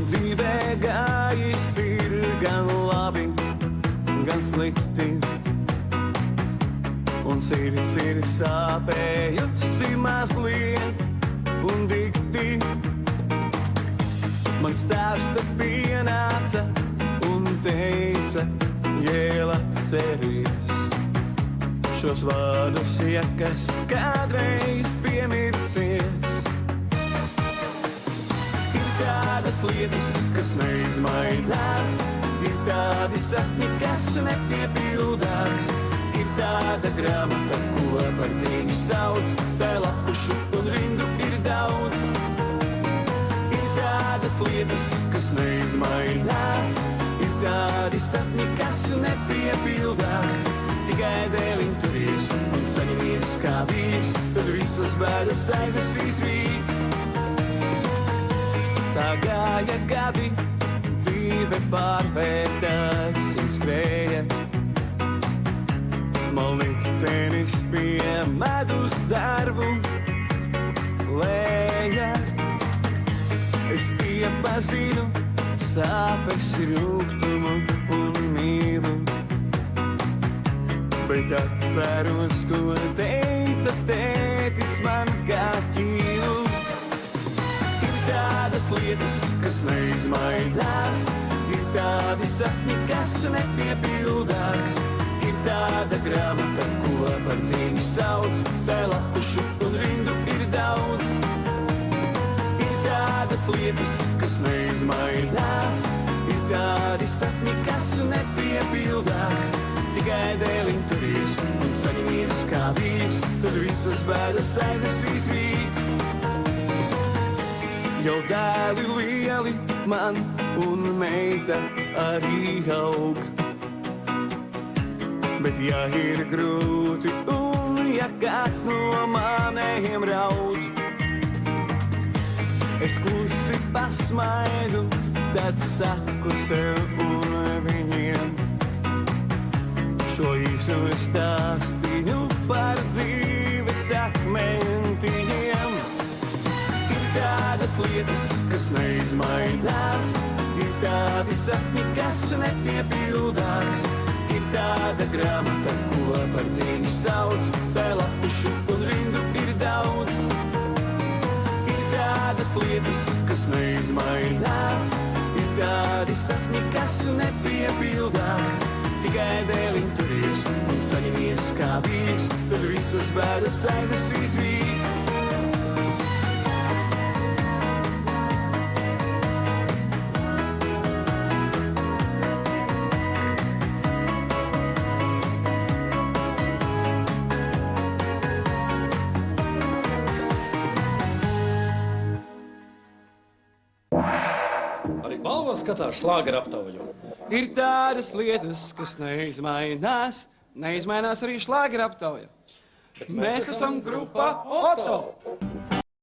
Dzīvē gājis ir gan labi, gan slikti, un sirds ir sāpējusi mazliet un dikti. Mans tēvs tad pienāca un teica, Jēla ceries. Šos vārdus, ja kas kādreiz piemirsies. Ir tādas lietas, kas neizmainās, ir tādi sapņi, kas nepiepildās. Ir tāda grāmata, ko par dzīvi sauc, tā lapušu un rindu ir daudz. Ir tādas lietas, kas neizmainās, ir tādi sapņi, kas nepiepildās. Tikai dēliņ turies un saņemies kā vīrs, tad visas bēdas aiznesīs rīts. Tā gāja gadi, dzīve pārvērtās un skrēja. Malniktenis pie medus darbu lēja. Es iepazinu sāpes, rūgtumu un mīlu, bet atceros, ko teica tētis man kā ķīlu. Ir tādas lietas, kas neizmainās, ir tādi sapņi, kas nepiepildās. Ir tāda grāmata, ko par dzīvi sauc, tā lapušu un rindu ir daudz. Ir tādas lietas, kas neizmainās, ir tādi sapņi, kas nepiepildās. Tikai dēliņ turies un saņemies kā vīrs, tad visas bēdas aiznesīs rīts. Jau dēli lieli man un meita arī aug. Bet ja ir grūti un ja kāds no manējiem raud, es klusi pasmaidu, tad saku sev un viņiem šo īso stāstīju par dzīves akmentiņiem. Ir tādas lietas, kas neizmainās, ir tādi sapņi, kas nepiepildās. Ir tāda grāmata, ko par dzīvi sauc, tā lapušu un rindu ir daudz. Ir tādas lietas, kas neizmainās, ir tādi sapņi, kas nepiepildās. Tikai dēliņ turies un saņemies kā vīrs, tad visas bēdas aiznesīs rīts. Arī balvas skatās šlāgera aptauju. Ir tādas lietas, kas neizmainās, neizmainās arī šlāgera aptauja. Mēs esam grupa Oto!